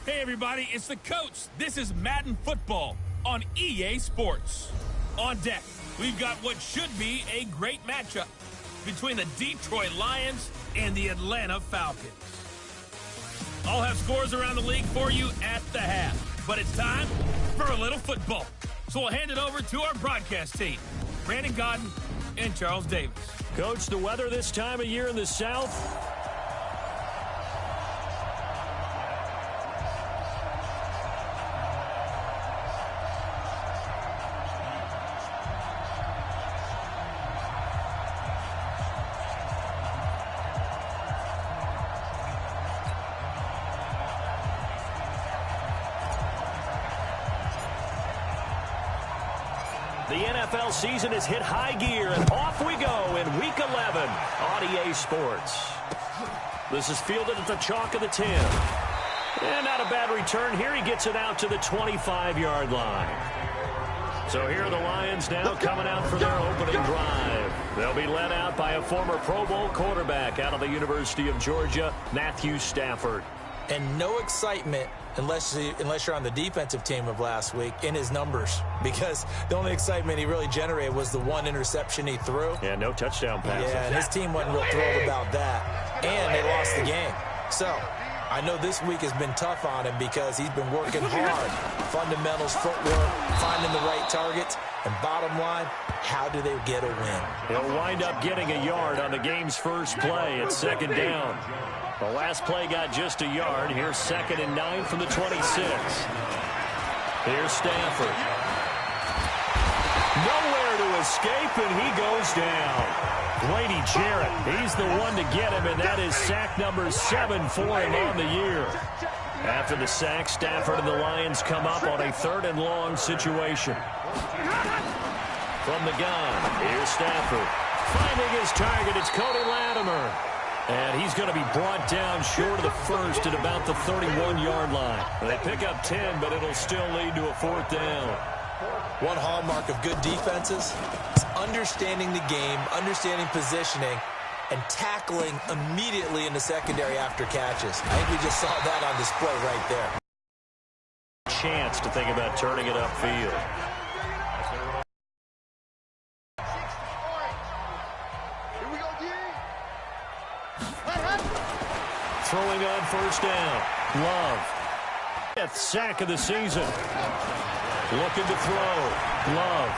Hey, everybody, it's the coach. This is Madden Football on EA Sports. On deck, we've got what should be a great matchup between the Detroit Lions and the Atlanta Falcons. I'll have scores around the league for you at the half, but it's time for a little football. So we'll hand it over to our broadcast team, Brandon Godden and Charles Davis. Coach, the weather this time of year in the South? The NFL season has hit high gear, and off we go in Week 11 on EA Sports. This is fielded at the chalk of the 10. And not a bad return here. He gets it out to the 25-yard line. So here are the Lions now coming out for their opening drive. They'll be led out by a former Pro Bowl quarterback out of the University of Georgia, Matthew Stafford. And no excitement unless you're on the defensive team of last week in his numbers, because the only excitement he really generated was the one interception he threw. Yeah, no touchdown passes. Yeah, and his team wasn't real thrilled about that. And they lost the game. So I know this week has been tough on him because he's been working hard. Fundamentals, footwork, finding the right targets. And bottom line, how do they get a win? He'll wind up getting a yard on the game's first play at second down. The last play got just a yard. Here's 2nd and 9 from the 26. Here's Stafford. Nowhere to escape, and he goes down. Grady Jarrett, he's the one to get him, and that is sack number 7 for him on the year. After the sack, Stafford and the Lions come up on a 3rd and long situation. From the gun, here's Stafford. Finding his target, it's Cody Latimer. And he's going to be brought down short of the first at about the 31-yard line. They pick up 10, but it'll still lead to a 4th down. One hallmark of good defenses is understanding the game, understanding positioning, and tackling immediately in the secondary after catches. I think we just saw that on display right there. Chance to think about turning it upfield. Throwing on 1st down. Love. 5th sack of the season. Looking to throw. Love.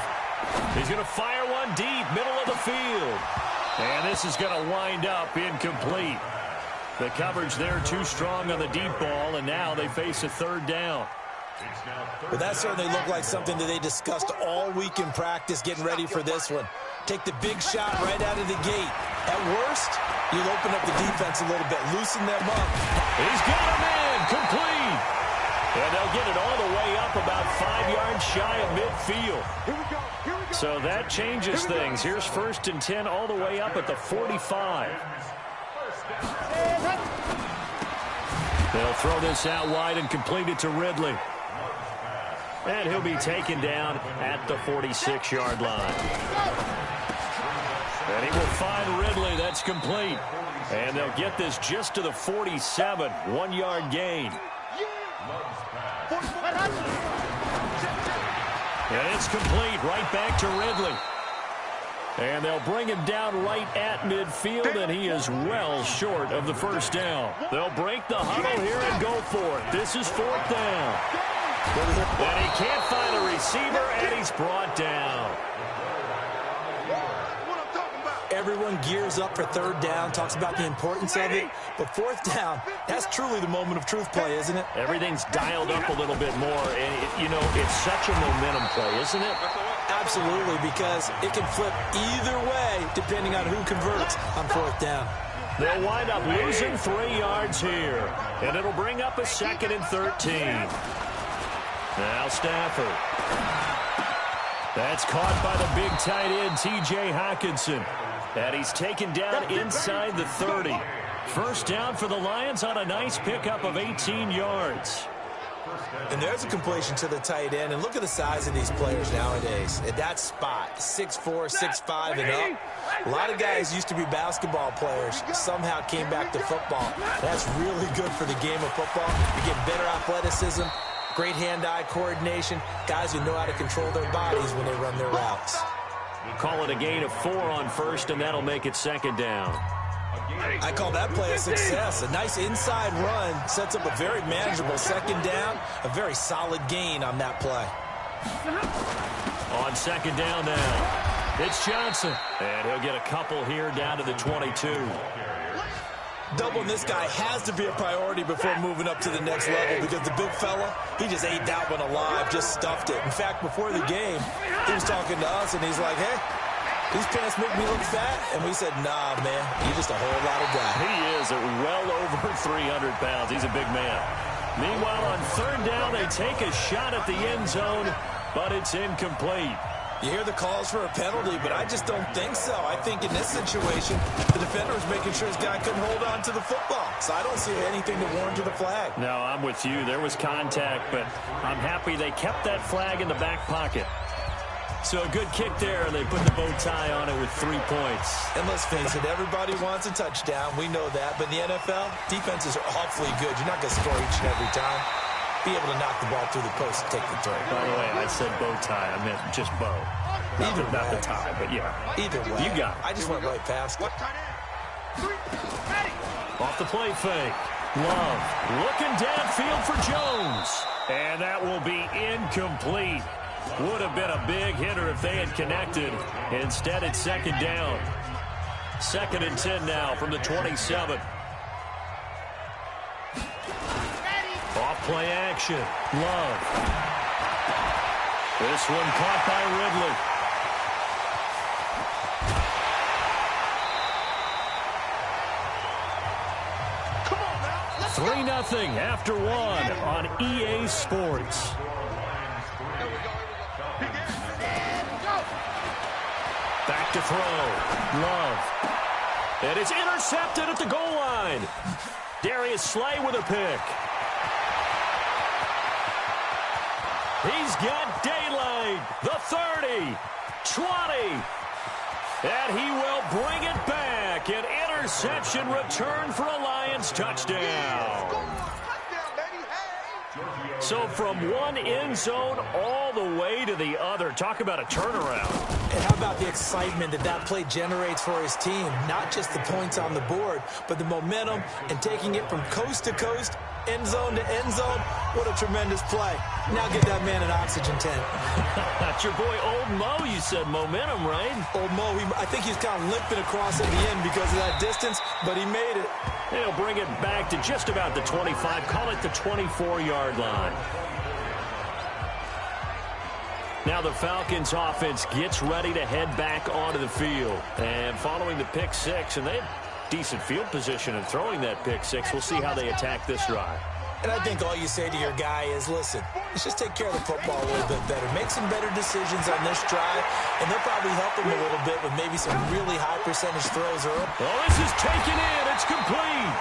He's going to fire one deep, middle of the field. And this is going to wind up incomplete. The coverage there too strong on the deep ball, and now they face a 3rd down. But that certainly looked like something that they discussed all week in practice, getting ready for this one. Take the big shot right out of the gate. At worst, you'll open up the defense a little bit, loosen them up. He's got him in, complete. And they'll get it all the way up about 5 yards shy of midfield. So that changes things. Here's 1st and 10 all the way up at the 45. They'll throw this out wide and complete it to Ridley. And he'll be taken down at the 46-yard line. And he will find Ridley. That's complete. And they'll get this just to the 47. 1-yard gain. And it's complete. Right back to Ridley. And they'll bring him down right at midfield, and he is well short of the 1st down. They'll break the huddle here and go for it. This is 4th down. And he can't find a receiver, and he's brought down. Everyone gears up for 3rd down, talks about the importance of it. But 4th down, that's truly the moment of truth play, isn't it? Everything's dialed up a little bit more. And, it's such a momentum play, isn't it? Absolutely, because it can flip either way depending on who converts on 4th down. They'll wind up losing 3 yards here. And it'll bring up a 2nd and 13. Now Stafford. That's caught by the big tight end, T.J. Hockenson. And he's taken down inside the 30. 1st down for the Lions on a nice pickup of 18 yards. And there's a completion to the tight end. And look at the size of these players nowadays. At that spot, 6'4", 6'5", and up. A lot of guys used to be basketball players, somehow came back to football. That's really good for the game of football. You get better athleticism, great hand-eye coordination, guys who know how to control their bodies when they run their routes. Call it a gain of 4 on first, and that'll make it second down. I call that play a success. A nice inside run sets up a very manageable second down, a very solid gain on that play. On second down now, it's Johnson. And he'll get a couple here down to the 22. Doubling this guy has to be a priority before moving up to the next level because the big fella, he just ate that one alive, just stuffed it. In fact, before the game, he was talking to us, and he's like, hey, these pants make me look fat. And we said, nah, man, you're just a whole lot of guy. He is at well over 300 pounds. He's a big man. Meanwhile, on third down, they take a shot at the end zone, but it's incomplete. You hear the calls for a penalty, but I just don't think so. I think in this situation, the defender was making sure his guy couldn't hold on to the football. So I don't see anything to warrant the flag. No, I'm with you. There was contact, but I'm happy they kept that flag in the back pocket. So a good kick there, and they put the bow tie on it with 3 points. And let's face it, everybody wants a touchdown. We know that. But in the NFL, defenses are awfully good. You're not going to score each and every time. Be able to knock the ball through the post and take the throw. By the way, I said bow tie. I meant just bow. Either way. Not the tie, but yeah. Either way. You got it. I just went right past it. Off the play fake. Love looking downfield for Jones. And that will be incomplete. Would have been a big hitter if they had connected. Instead, it's second down. 2nd and 10 now from the 27. Off play action. Love. This one caught by Ridley. Come on now. 3-0 after 1 on EA Sports. Back to throw. Love. And it's intercepted at the goal line. Darius Slay with a pick. He's got daylight. The 30, 20. And he will bring it back. An interception return for a Lions touchdown. So from one end zone all the way to the other. Talk about a turnaround. And how about the excitement that play generates for his team? Not just the points on the board, but the momentum and taking it from coast to coast, end zone to end zone. What a tremendous play. Now get that man an oxygen tent. That's your boy Old Mo. You said momentum, right? Old Mo, I think he's kind of limping across at the end because of that distance, but he made it. They'll bring it back to just about the 25. Call it the 24-yard line. Now the Falcons offense gets ready to head back onto the field. And following the pick six, and they have decent field position in throwing that pick six. We'll see how they attack this drive. And I think all you say to your guy is, listen, let's just take care of the football a little bit better. Make some better decisions on this drive, and they'll probably help him a little bit with maybe some really high percentage throws early. Oh, this is taken in. It's complete.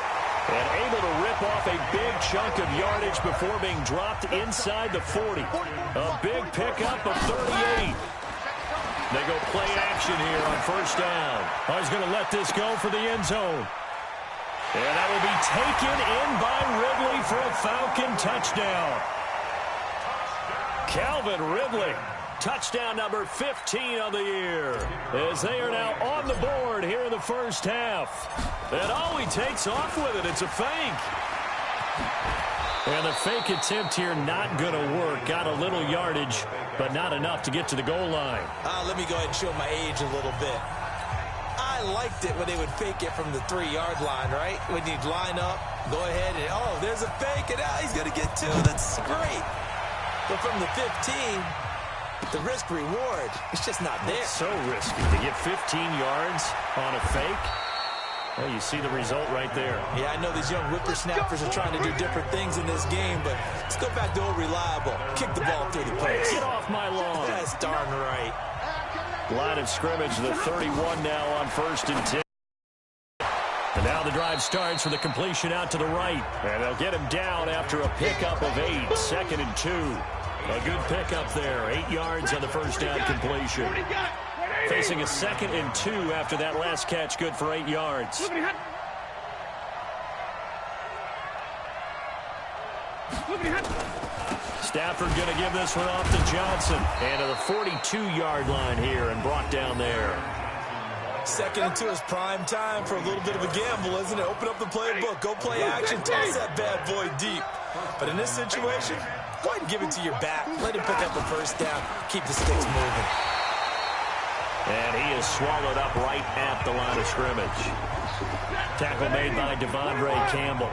And able to rip off a big chunk of yardage before being dropped inside the 40. A big pickup of 38. They go play action here on first down. Oh, he's going to let this go for the end zone. And that will be taken in by Ridley for a Falcon touchdown. Calvin Ridley, touchdown number 15 on the year, as they are now on the board here in the first half. And oh, he takes off with it. It's a fake. And the fake attempt here not going to work. Got a little yardage, but not enough to get to the goal line. Let me go ahead and show my age a little bit. I liked it when they would fake it from the 3-yard line, right? When you'd line up, go ahead and, oh, there's a fake, and he's going to get 2. That's great. But from the 15, the risk-reward, it's just not there. It's so risky to get 15 yards on a fake. Well, you see the result right there. Yeah, I know these young whippersnappers are trying to do different things in this game, but let's go back to old reliable. Kick the ball through the post. Get off my lawn. That's darn right. Line of scrimmage, the 31 now on first and 10. And now the drive starts with a completion out to the right. And they'll get him down after a pickup of 8. 2nd and 2. A good pickup there. 8 yards on the first down completion. Facing a 2nd and 2 after that last catch, good for 8 yards. Stafford going to give this one off to Johnson. And to the 42-yard line here and brought down there. 2nd and 2 is prime time for a little bit of a gamble, isn't it? Open up the playbook. Go play action. Toss that bad boy deep. But in this situation, go ahead and give it to your back. Let him pick up the first down. Keep the sticks moving. And he is swallowed up right at the line of scrimmage. Tackle made by Devondre Campbell.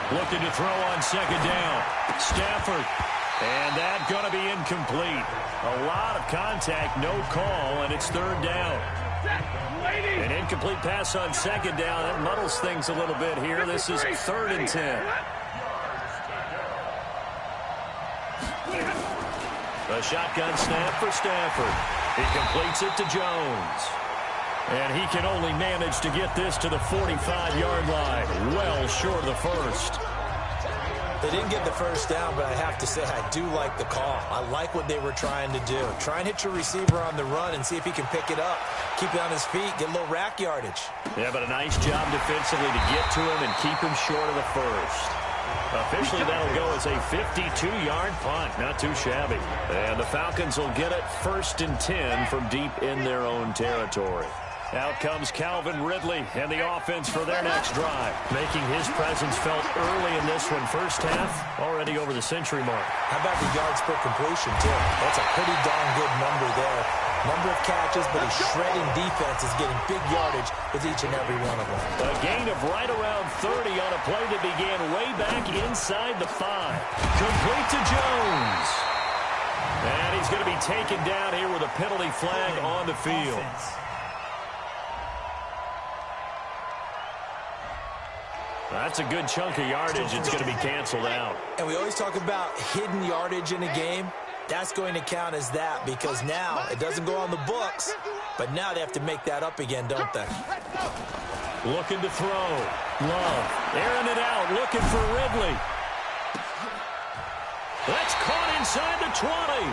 Looking to throw on 2nd down. Stafford. And that's going to be incomplete. A lot of contact, no call, and it's 3rd down. An incomplete pass on 2nd down. That muddles things a little bit here. This is 3rd and 10. A shotgun snap for Stafford. He completes it to Jones. And he can only manage to get this to the 45-yard line. Well short of the first. They didn't get the first down, but I have to say I do like the call. I like what they were trying to do. Try and hit your receiver on the run and see if he can pick it up. Keep it on his feet, get a little rack yardage. Yeah, but a nice job defensively to get to him and keep him short of the first. Officially, that'll go as a 52-yard punt. Not too shabby. And the Falcons will get it 1st and 10 from deep in their own territory. Out comes Calvin Ridley and the offense for their next drive. Making his presence felt early in this one. First half, already over the century mark. How about the yards per completion, too? That's a pretty darn good number there. Number of catches, but his shredding defense is getting big yardage with each and every one of them. A gain of right around 30 on a play that began way back inside the 5. Complete to Jones. And he's going to be taken down here with a penalty flag on the field. That's a good chunk of yardage. It's going to be canceled out. And we always talk about hidden yardage in a game. That's going to count as that because now it doesn't go on the books, but now they have to make that up again, don't they? Looking to throw. Love. Airing it out. Looking for Ridley. That's caught inside the 20.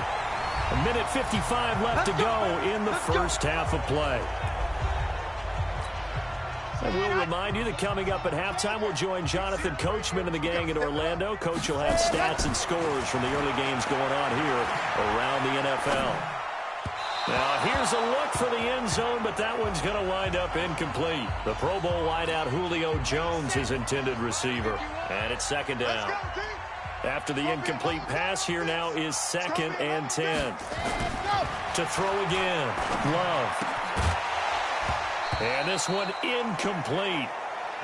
1:55 left to go in the first half of play. And we'll remind you that coming up at halftime, we'll join Jonathan Coachman and the gang in Orlando. Coach will have stats and scores from the early games going on here around the NFL. Now, here's a look for the end zone, but that one's going to wind up incomplete. The Pro Bowl wideout Julio Jones, his intended receiver. And it's 2nd down. After the incomplete pass, here now is 2nd and 10. To throw again. Love. And this one incomplete.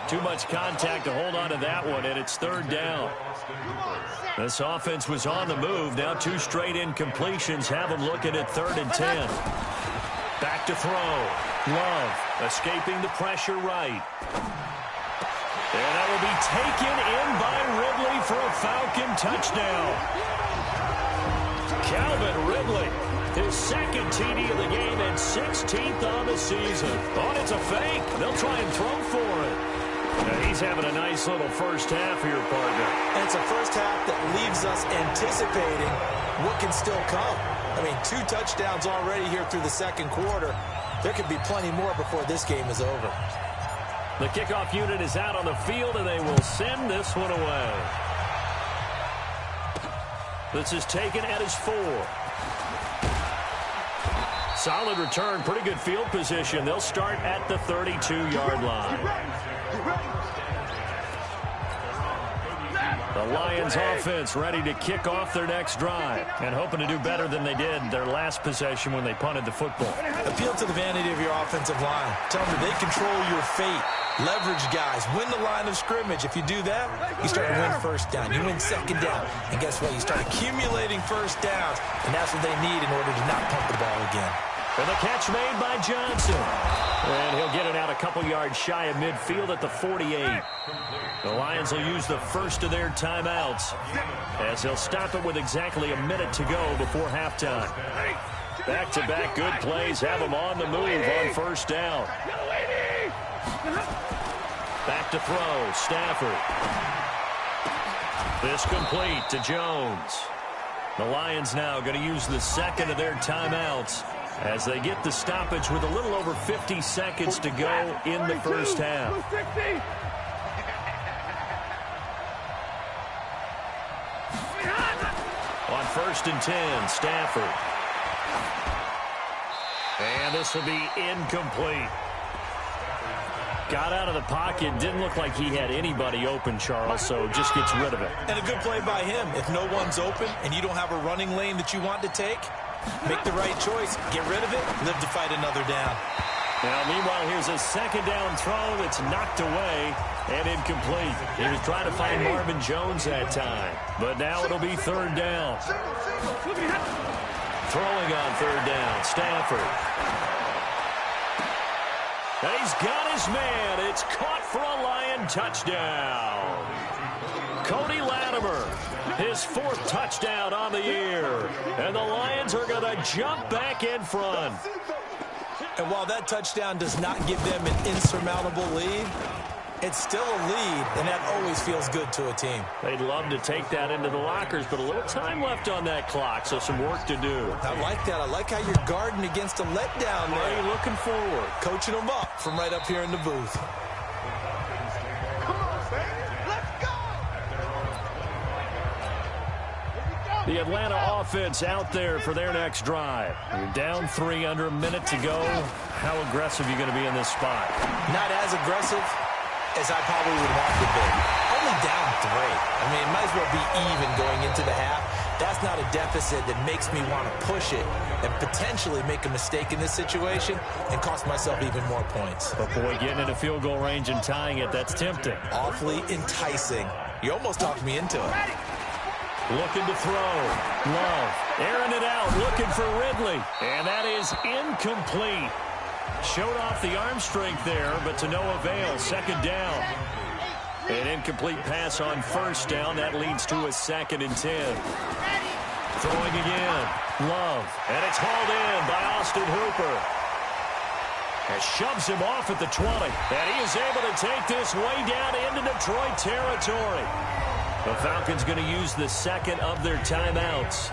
Too much contact to hold on to that one, and it's 3rd down. This offense was on the move. Now 2 straight incompletions have them looking at 3rd and 10. Back to throw. Love escaping the pressure right. And that will be taken in by Ridley for a Falcon touchdown. Calvin Ridley. His 2nd TD of the game and 16th on the season. Oh, it's a fake. They'll try and throw for it. Now, he's having a nice little first half here, partner. And it's a first half that leaves us anticipating what can still come. I mean, 2 touchdowns already here through the 2nd quarter. There could be plenty more before this game is over. The kickoff unit is out on the field, and they will send this one away. This is taken at his 4. Solid return, pretty good field position. They'll start at the 32-yard line. The Lions offense ready to kick off their next drive and hoping to do better than they did their last possession when they punted the football. Appeal to the vanity of your offensive line. Tell them they control your fate. Leverage guys. Win the line of scrimmage. If you do that, you start to win 1st down. You win 2nd down. And guess what? You start accumulating 1st downs. And that's what they need in order to not punt the ball again. And the catch made by Johnson. And he'll get it out a couple yards shy of midfield at the 48. The Lions will use the first of their timeouts as they'll stop it with exactly a minute to go before halftime. Back-to-back good plays have them on the move on 1st down. Back to throw, Stafford. This complete to Jones. The Lions now going to use the second of their timeouts as they get the stoppage with a little over 50 seconds to go in the first half. On 1st and 10, Stafford. And this will be incomplete. Got out of the pocket. Didn't look like he had anybody open, Charles, so just gets rid of it. And a good play by him. If no one's open and you don't have a running lane that you want to take, make the right choice. Get rid of it. Live to fight another down. Now, meanwhile, here's a second down throw that's knocked away and incomplete. He was trying to find Marvin Jones that time, but now it'll be 3rd down. Throwing on 3rd down, Stafford. And he's got his man. It's caught for a Lion touchdown. Cody Latimer, his 4th touchdown on the year. And the Lions are going to jump back in front. And while that touchdown does not give them an insurmountable lead, it's still a lead, and that always feels good to a team. They'd love to take that into the lockers, but a little time left on that clock, so some work to do. I like that. I like how you're guarding against a letdown there. Are you looking forward? Coaching them up from right up here in the booth. Come on, baby. Let's go. The Atlanta offense out there for their next drive. You're down 3, under a minute to go. How aggressive are you going to be in this spot? Not as aggressive as I probably would want to be. Only down 3. I mean, it might as well be even going into the half. That's not a deficit that makes me want to push it and potentially make a mistake in this situation and cost myself even more points. But boy, getting into field goal range and tying it, that's tempting. Awfully enticing. You almost talked me into it. Looking to throw. Love. Airing it out. Looking for Ridley. And that is incomplete. Showed off the arm strength there, but to no avail. 2nd down. An incomplete pass on 1st down. That leads to a 2nd and 10. Throwing again. Love. And it's hauled in by Austin Hooper. And shoves him off at the 20. And he is able to take this way down into Detroit territory. The Falcons going to use the second of their timeouts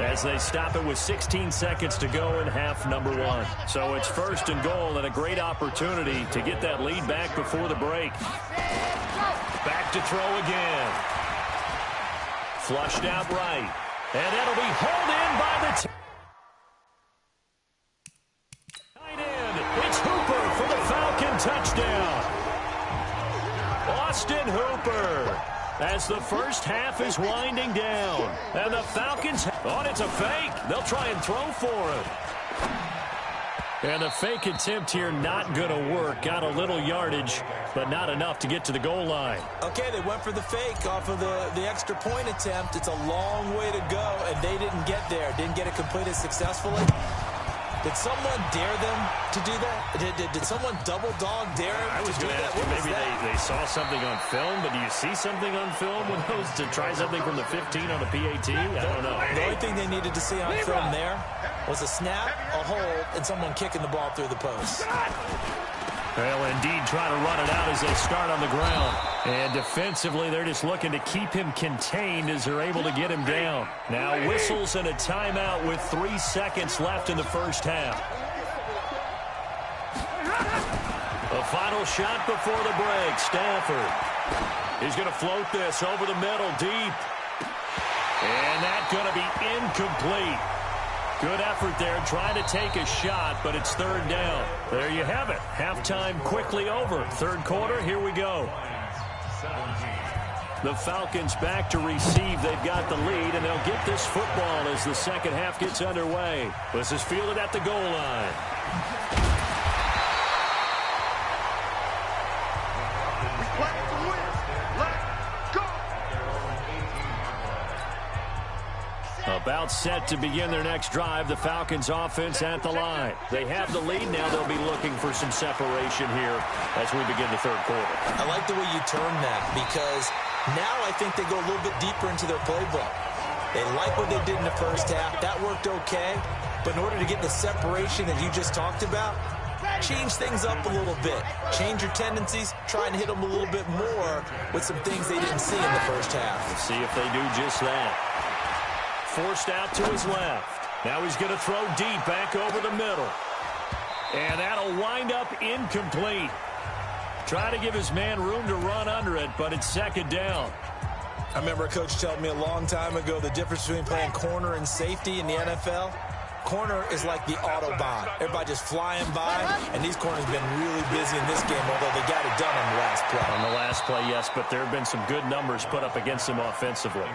as they stop it with 16 seconds to go in half number 1. So it's 1st and goal and a great opportunity to get that lead back before the break. Back to throw again. Flushed out right. And that'll be hauled in by the tight end. It's Hooper for the Falcon touchdown. Austin Hooper. As the first half is winding down. And the Falcons, it's a fake. They'll try and throw for it. And the fake attempt here not going to work. Got a little yardage, but not enough to get to the goal line. Okay, they went for the fake off of the extra point attempt. It's a long way to go, and they didn't get there. Didn't get it completed successfully. Did someone dare them to do that? Did someone double dog dare them I was to do going to that? ask you, maybe they saw something on film, but do you see something on film when those to try something from the 15 on a PAT? I don't know. The only thing they needed to see on film there was a snap, a hold, and someone kicking the ball through the post. Well, indeed, trying to run it out as they start on the ground. And defensively, they're just looking to keep him contained as they're able to get him down. Now whistles and a timeout with 3 seconds left in the first half. A final shot before the break. Stafford. He's going to float this over the middle, deep. And that's going to be incomplete. Good effort there, trying to take a shot, but it's 3rd down. There you have it. Halftime quickly over. 3rd quarter, here we go. The Falcons back to receive. They've got the lead, and they'll get this football as the second half gets underway. This is fielded at the goal line. About set to begin their next drive, the Falcons offense at the line. They have the lead. Now they'll be looking for some separation here as we begin the 3rd quarter. I like the way you term that because now I think they go a little bit deeper into their playbook. They like what they did in the first half. That worked okay. But in order to get the separation that you just talked about, change things up a little bit. Change your tendencies, try and hit them a little bit more with some things they didn't see in the first half. Let's see if they do just that. Forced out to his left. Now he's going to throw deep back over the middle. And that'll wind up incomplete. Try to give his man room to run under it, but it's second down. I remember a coach telling me a long time ago the difference between playing corner and safety in the NFL. Corner is like the Autobahn. Everybody just flying by, and these corners have been really busy in this game, although they got it done on the last play. On the last play, yes, but there have been some good numbers put up against him offensively.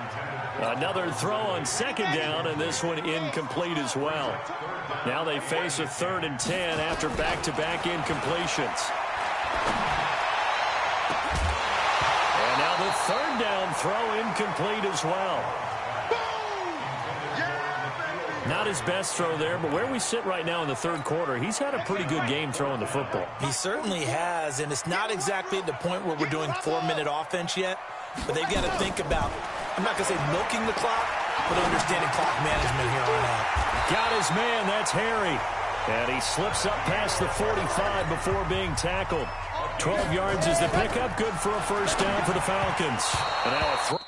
Another throw on second down, and this one incomplete as well. Now they face a 3rd and 10 after back-to-back incompletions. And now the 3rd down throw incomplete as well. Not his best throw there, but where we sit right now in the 3rd quarter, he's had a pretty good game throwing the football. He certainly has, and it's not exactly at the point where we're doing 4-minute offense yet, but they've got to think about, I'm not going to say milking the clock, but understanding clock management here on out. Got his man, that's Harry. And he slips up past the 45 before being tackled. 12 yards is the pickup, good for a first down for the Falcons. And now a throw.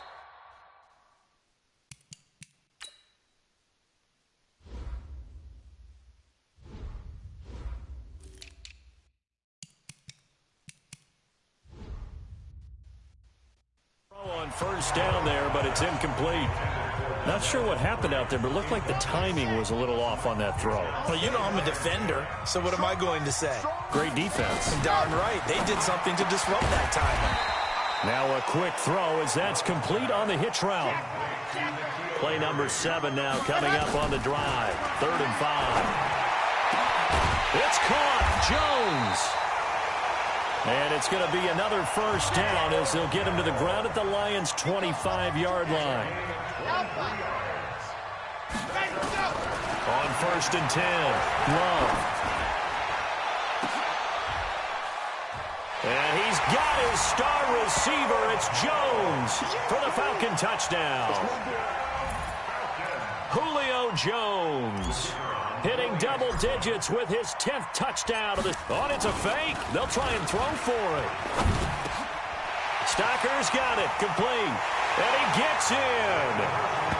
On first down there, but it's incomplete. Not sure what happened out there, but it looked like the timing was a little off on that throw. Well, you know I'm a defender, so what am I going to say? Great defense. Darn right. They did something to disrupt that timing. Now a quick throw as that's complete on the hitch route. Play number 7 now coming up on the drive. 3rd and 5. It's caught. Jones. And it's going to be another first down as they'll get him to the ground at the Lions' 25-yard line. On 1st and 10, Love. And he's got his star receiver. It's Jones for the Falcon touchdown. Julio Jones hitting double digits with his 10th touchdown. It's a fake. They'll try and throw for it. Stocker's got it. Complete. And he gets in.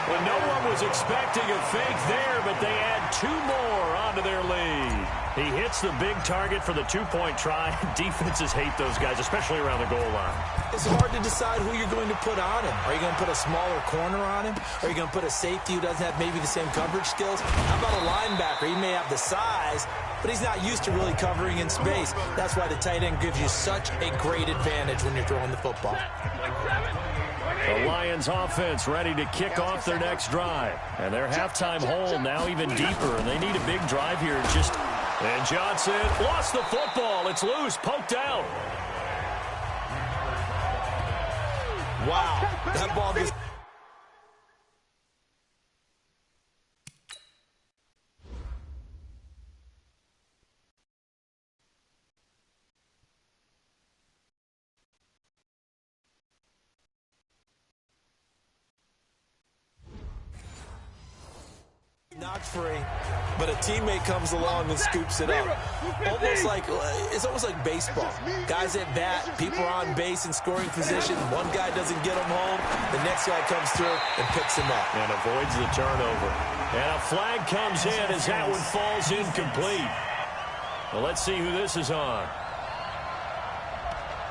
Well, no one was expecting a fake there, but they add 2 more onto their lead. He hits the big target for the 2-point try. Defenses hate those guys, especially around the goal line. It's hard to decide who you're going to put on him. Are you going to put a smaller corner on him? Are you going to put a safety who doesn't have maybe the same coverage skills? How about a linebacker? He may have the size, but he's not used to really covering in space. That's why the tight end gives you such a great advantage when you're throwing the football. The Lions offense ready to kick off their next drive. And their halftime hole now even deeper, and they need a big drive here. And Johnson lost the football. It's loose, poked out. Wow, that ball gets... knocked free, but a teammate comes along and scoops it up. It's almost like baseball. Guys at bat, people are on base in scoring position. One guy doesn't get him home. The next guy comes through and picks him up. And avoids the turnover. And a flag comes in as that one falls incomplete. Well, let's see who this is on.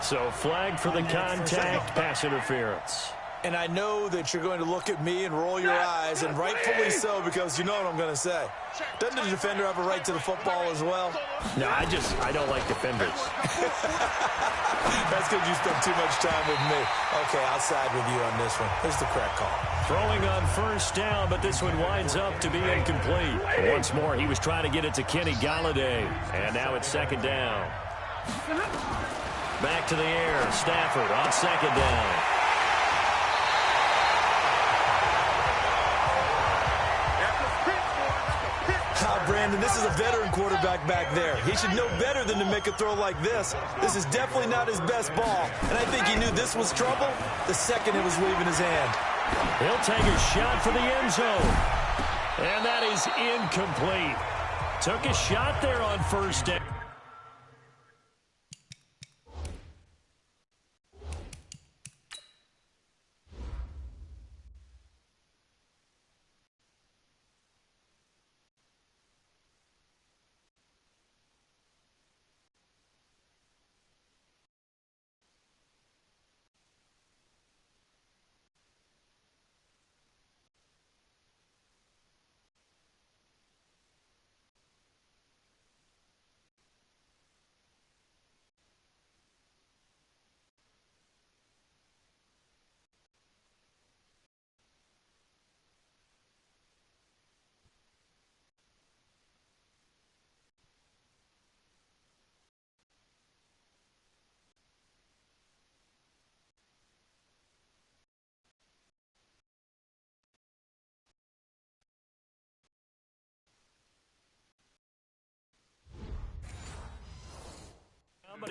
So flag for the contact, pass interference. And I know that you're going to look at me and roll your eyes, and rightfully so, because you know what I'm going to say. Doesn't the defender have a right to the football as well? No, I don't like defenders. That's because you spent too much time with me. Okay, I'll side with you on this one. Here's the correct call. Throwing on first down, but this one winds up to be incomplete. Once more, he was trying to get it to Kenny Golladay. And now it's second down. Back to the air. Stafford on second down. Brandon, this is a veteran quarterback back there. He should know better than to make a throw like this. This is definitely not his best ball, and I think he knew this was trouble the second it was leaving his hand. He'll take a shot for the end zone, and that is incomplete. Took a shot there on first down.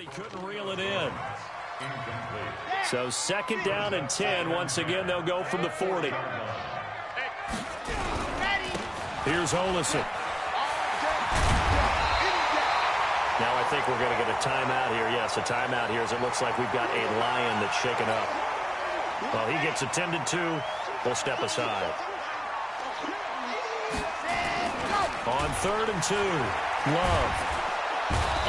he couldn't reel it in. So 2nd down and 10. Once again, they'll go from the 40. Here's Olesen. Now I think we're going to get a timeout here. Yes, a timeout here as it looks like we've got a Lion that's shaken up. Well, he gets attended to. We'll step aside. On 3rd and 2, Love.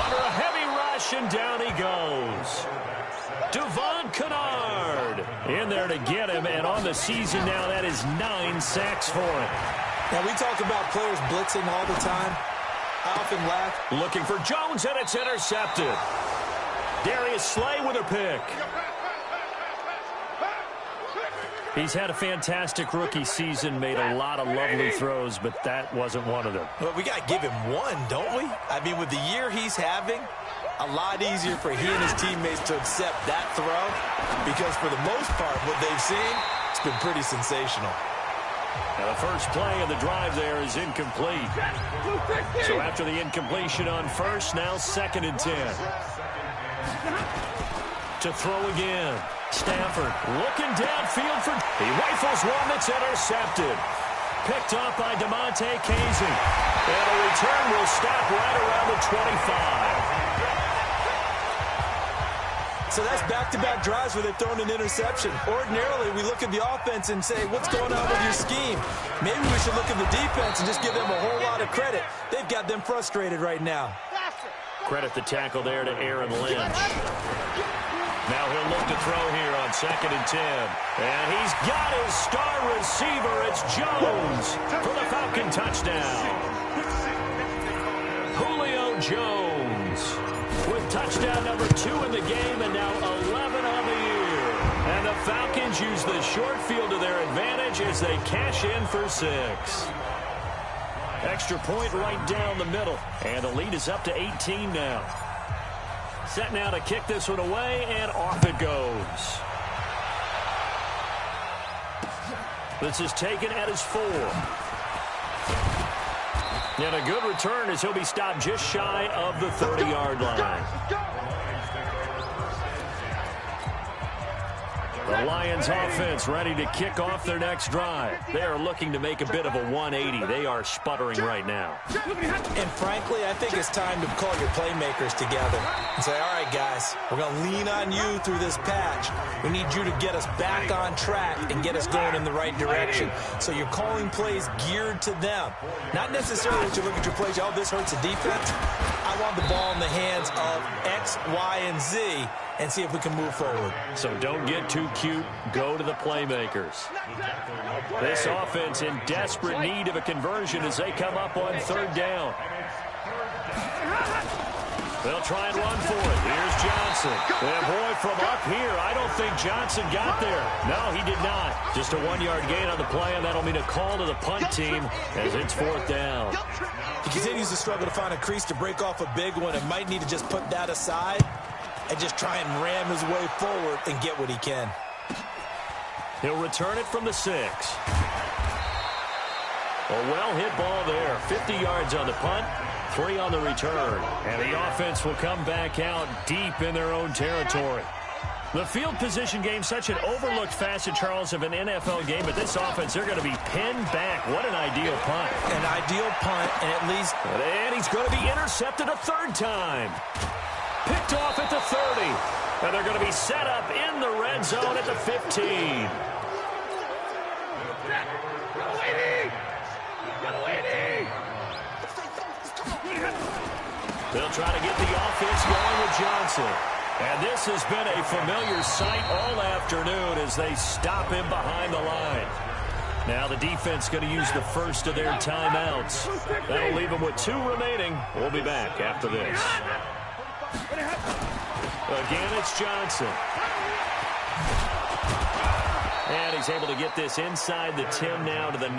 Under a heavy rush, and down he goes. Devon Kennard in there to get him, and on the season now, that is 9 sacks for him. Now, we talk about players blitzing all the time. I often laugh. Looking for Jones, and it's intercepted. Darius Slay with a pick. He's had a fantastic rookie season, made a lot of lovely throws, but that wasn't one of them. Well, we got to give him one, don't we? I mean, with the year he's having, a lot easier for he and his teammates to accept that throw because for the most part, what they've seen, it's been pretty sensational. Now the first play of the drive there is incomplete. So after the incompletion on first, now 2nd and 10. To throw again. Stafford looking downfield for... He rifles one that's intercepted. Picked off by DeMonte Casey. And a return will stop right around the 25. So that's back-to-back drives where they've thrown an interception. Ordinarily, we look at the offense and say, what's going on with your scheme? Maybe we should look at the defense and just give them a whole lot of credit. They've got them frustrated right now. Credit the tackle there to Aaron Lynch. Now he'll look to throw here on 2nd and 10. And he's got his star receiver. It's Jones for the Falcon touchdown. Julio Jones with touchdown number 2 in the game and now 11 on the year. And the Falcons use the short field to their advantage as they cash in for 6. Extra point right down the middle. And the lead is up to 18 now. Set now to kick this one away, and off it goes. This is taken at his 4. And a good return as he'll be stopped just shy of the 30-yard line. The Lions offense ready to kick off their next drive. They are looking to make a bit of a 180. They are sputtering right now. And frankly, I think it's time to call your playmakers together and say, all right, guys, we're going to lean on you through this patch. We need you to get us back on track and get us going in the right direction. So you're calling plays geared to them. Not necessarily that you look at your plays, oh, this hurts the defense. I want the ball in the hands of X, Y, and Z and see if we can move forward. So don't get too cute. Go to the playmakers. This offense in desperate need of a conversion as they come up on 3rd down. They'll try and run for it. Here's Johnson. And boy, from up here, I don't think Johnson got there. No, he did not. Just a 1-yard gain on the play, and that'll mean a call to the punt team as it's 4th down. He continues to struggle to find a crease to break off a big one and might need to just put that aside and just try and ram his way forward and get what he can. He'll return it from the 6. A well-hit ball there. 50 yards on the punt, 3 on the return. And the offense will come back out deep in their own territory. The field position game, such an overlooked facet, Charles, of an NFL game. But this offense, they're going to be pinned back. What an ideal punt. An ideal punt, and at least... And he's going to be intercepted a 3rd time. Picked off at the 30. And they're going to be set up in the red zone at the 15. They'll try to get the offense going with Johnson. And this has been a familiar sight all afternoon as they stop him behind the line. Now the defense going to use the first of their timeouts. That'll leave them with 2 remaining. We'll be back after this. Again, it's Johnson. And he's able to get this inside the 10 now to the 9.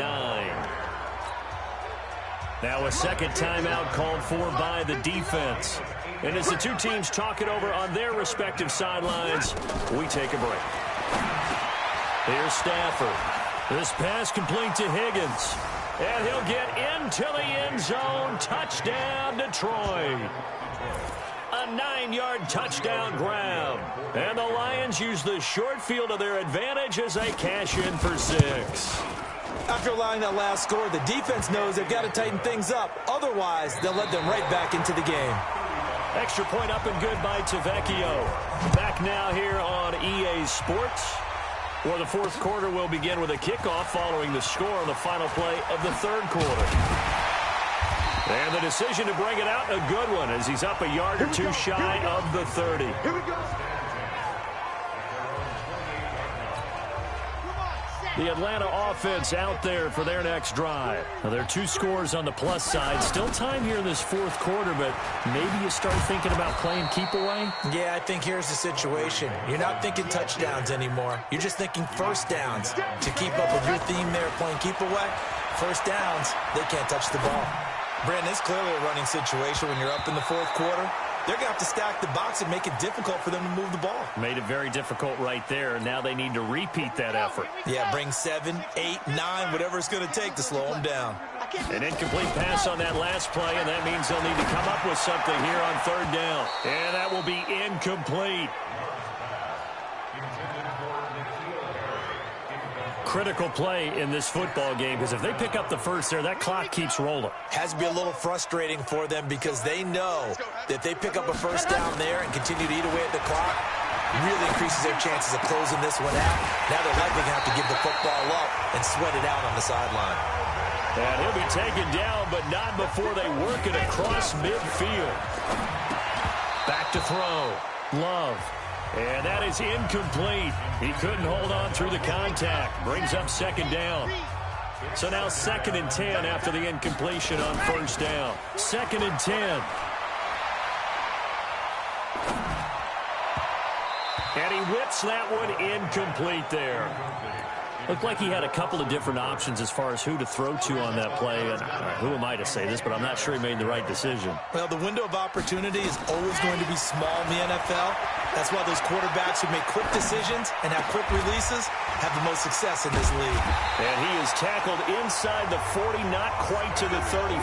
Now a 2nd timeout called for by the defense. And as the 2 teams talk it over on their respective sidelines, we take a break. Here's Stafford. This pass complete to Higgins. And he'll get into the end zone. Touchdown, Detroit. a 9-yard touchdown grab. And the Lions use the short field to their advantage as they cash in for 6. After allowing that last score, the defense knows they've got to tighten things up. Otherwise, they'll let them right back into the game. Extra point up and good by Tavecchio. Back now here on EA Sports, where the fourth quarter will begin with a kickoff following the score on the final play of the third quarter. And the decision to bring it out, a good one, as he's up a yard or two shy of the 30. Here we go. The Atlanta offense out there for their next drive. Now, there are 2 scores on the plus side. Still time here in this fourth quarter, but maybe you start thinking about playing keep away? Yeah, I think here's the situation. You're not thinking touchdowns anymore. You're just thinking first downs. To keep up with your theme there, playing keep away, first downs, they can't touch the ball. Brandon, it's clearly a running situation when you're up in the fourth quarter. They're going to have to stack the box and make it difficult for them to move the ball. Made it very difficult right there. Now they need to repeat that effort. Yeah, bring 7, 8, 9, whatever it's going to take to slow them down. An incomplete pass on that last play, and that means they'll need to come up with something here on third down. And that will be incomplete. Critical play in this football game, because if they pick up the first there, that clock keeps rolling. Has to be a little frustrating for them because they know that they pick up a first down there and continue to eat away at the clock, really increases their chances of closing this one out. Now they're likely going to have to give the football up and sweat it out on the sideline. And he'll be taken down, but not before they work it across midfield. Back to throw. Love. And that is incomplete. He couldn't hold on through the contact. Brings up second down. So now 2nd and 10 after the incompletion on first down. 2nd and 10. And he whips that one incomplete there. Looked like he had a couple of different options as far as who to throw to on that play. And who am I to say this, but I'm not sure he made the right decision. Well, the window of opportunity is always going to be small in the NFL. That's why those quarterbacks who make quick decisions and have quick releases have the most success in this league. And he is tackled inside the 40, not quite to the 35.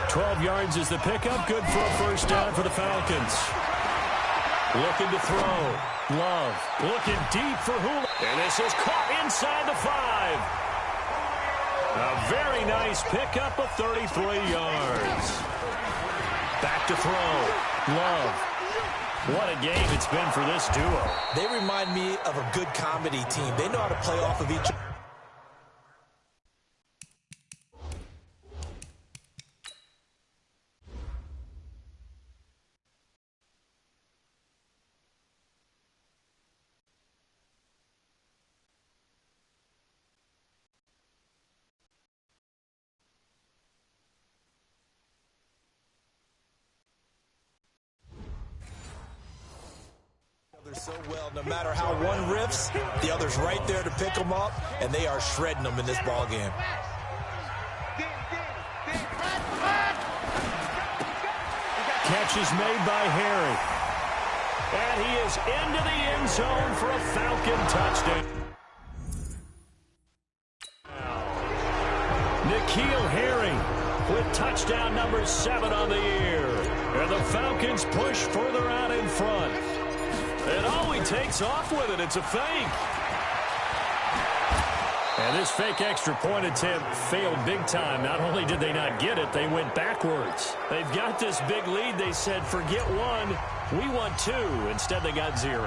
12 yards is the pickup. Good for a first down for the Falcons. Looking to throw. Love looking deep for Hula. And this is caught inside the 5. A very nice pickup of 33 yards. Back to throw. Love. What a game it's been for this duo. They remind me of a good comedy team. They know how to play off of each other. So well, no matter how one riffs, the other's right there to pick them up, and they are shredding them in this ball game. Catch is made by Harry. And he is into the end zone for a Falcon touchdown. N'Keal Harry with touchdown number 7 on the year. And the Falcons push further out in front. And oh, he takes off with it. It's a fake. And this fake extra point attempt failed big time. Not only did they not get it, they went backwards. They've got this big lead. They said, forget 1, we want 2. Instead, they got 0.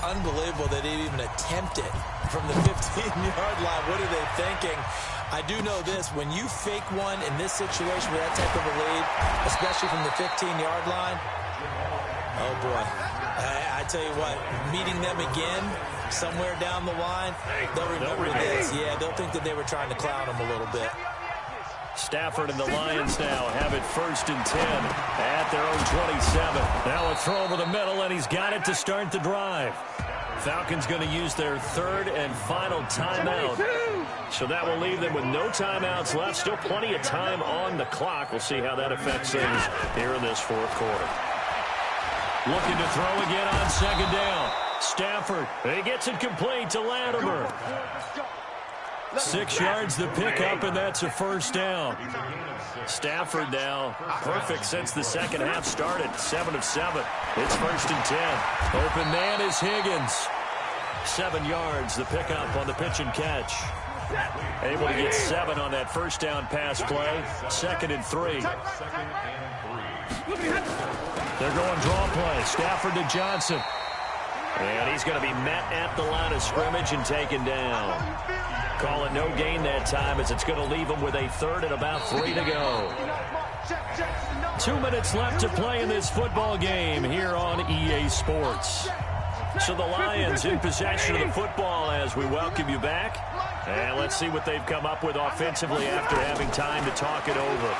Unbelievable that they even attempt it from the 15-yard line. What are they thinking? I do know this. When you fake one in this situation with that type of a lead, especially from the 15-yard line, oh, boy. I tell you what, meeting them again somewhere down the line, they'll remember this. Yeah, they'll think that they were trying to clown them a little bit. Stafford and the Lions now have it 1st and 10 at their own 27. Now a throw over the middle, and he's got it to start the drive. Falcons going to use their 3rd and final timeout. So that will leave them with no timeouts left. Still plenty of time on the clock. We'll see how that affects things here in this fourth quarter. Looking to throw again on 2nd down. Stafford, he gets it complete to Latimer. 6 yards the pickup, and that's a first down. Stafford now perfect since the second half started. 7 of 7. It's 1st and 10. Open man is Higgins. 7 yards the pickup on the pitch and catch. Able to get 7 on that first down pass play. 2nd and 3. They're going draw play. Stafford to Johnson. And he's going to be met at the line of scrimmage and taken down. Call it no gain that time as it's going to leave him with a 3rd and about 3 to go. 2 minutes left to play in this football game here on EA Sports. So the Lions in possession of the football as we welcome you back. And let's see what they've come up with offensively after having time to talk it over.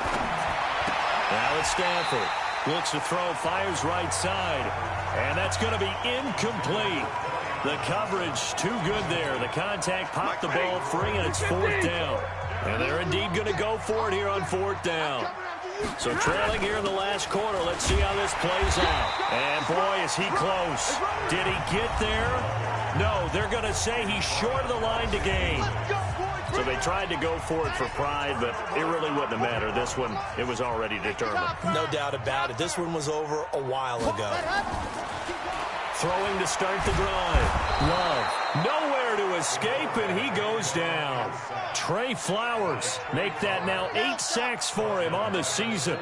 Now it's Stafford. Looks to throw, fires right side. And that's going to be incomplete. The coverage too good there. The contact popped the ball free, and it's 4th down. And they're indeed going to go for it here on 4th down. So trailing here in the last quarter. Let's see how this plays out. And boy, is he close. Did he get there? No, they're going to say he's short of the line to gain. So they tried to go for it for pride, but it really wouldn't have mattered. This one, it was already determined. No doubt about it. This one was over a while ago. Throwing to start the drive. Love. Nowhere to escape, and he goes down. Trey Flowers make that now 8 sacks for him on the season.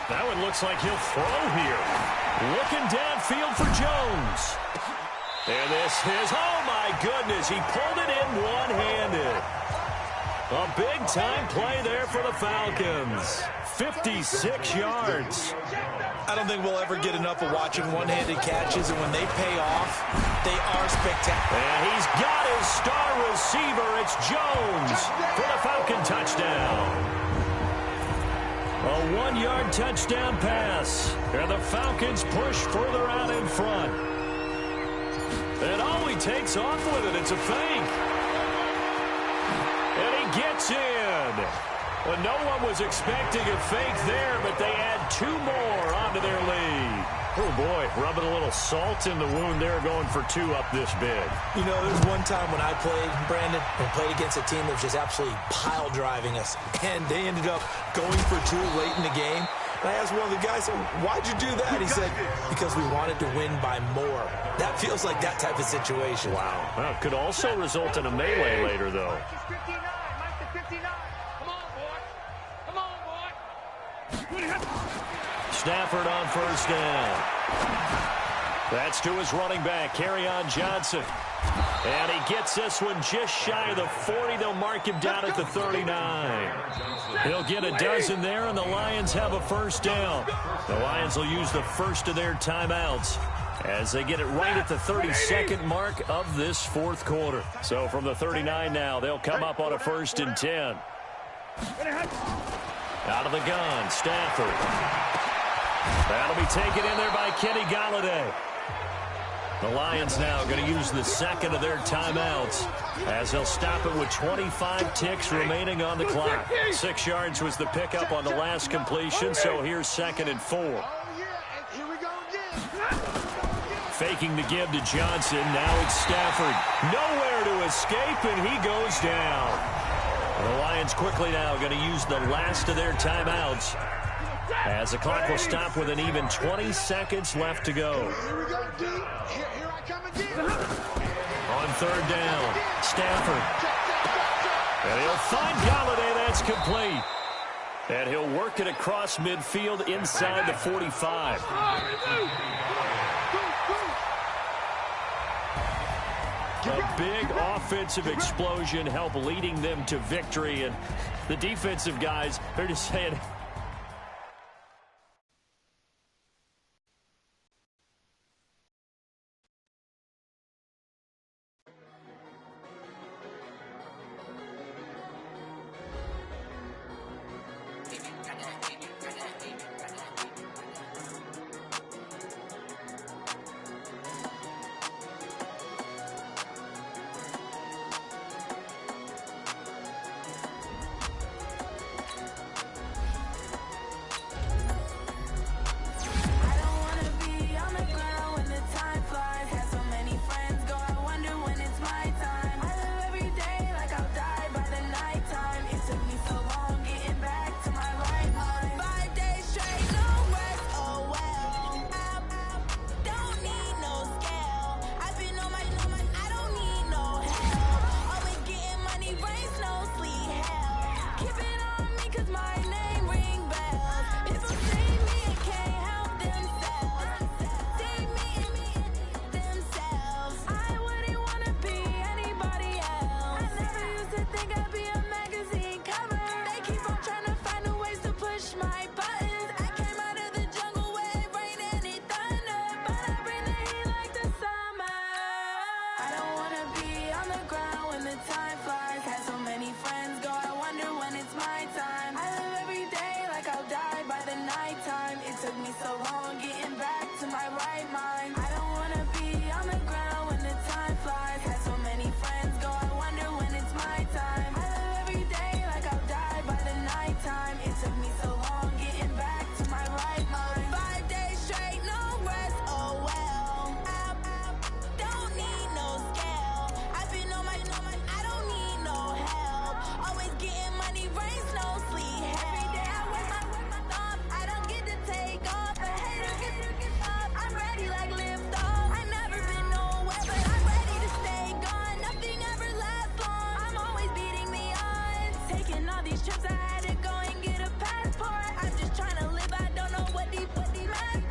That one looks like he'll throw here. Looking downfield for Jones. And this is, oh my goodness, he pulled it in one-handed. A big-time play there for the Falcons. 56 yards. I don't think we'll ever get enough of watching one-handed catches, and when they pay off, they are spectacular. And he's got his star receiver. It's Jones for the Falcon touchdown. A 1-yard touchdown pass. And the Falcons push further out in front. And oh, he takes off with it. It's a fake. And he gets in. Well, no one was expecting a fake there, but they add 2 more onto their lead. Oh, boy, rubbing a little salt in the wound there, going for 2 up this big. You know, there's one time when I played, Brandon, and played against a team that was just absolutely pile driving us, and they ended up going for 2 late in the game. And I asked one of the guys, why'd you do that? He said, because we wanted to win by more. That feels like that type of situation. Wow. Well, could also result in a melee later, though. Stafford on first down. That's to his running back, Kerryon Johnson. And he gets this one just shy of the 40. They'll mark him down at the 39. He'll get a dozen there, and the Lions have a first down. The Lions will use the first of their timeouts as they get it right at the 32nd mark of this 4th quarter. So from the 39 now, they'll come up on a 1st and 10. Out of the gun, Stafford. That'll be taken in there by Kenny Golladay. The Lions now going to use the 2nd of their timeouts as they'll stop it with 25 ticks remaining on the clock. 6 yards was the pickup on the last completion, so here's 2nd and 4. Faking the give to Johnson. Now it's Stafford. Nowhere to escape, and he goes down. The Lions quickly now going to use the last of their timeouts as the clock will stop with an even 20 seconds left to go. Here I come again. On 3rd down, Stafford. And he'll find Golladay. That's complete. And he'll work it across midfield inside the 45. A big offensive explosion help leading them to victory. And the defensive guys, they're just saying, And all these trips I had to go and get a passport. I'm just trying to live, I don't know what these mad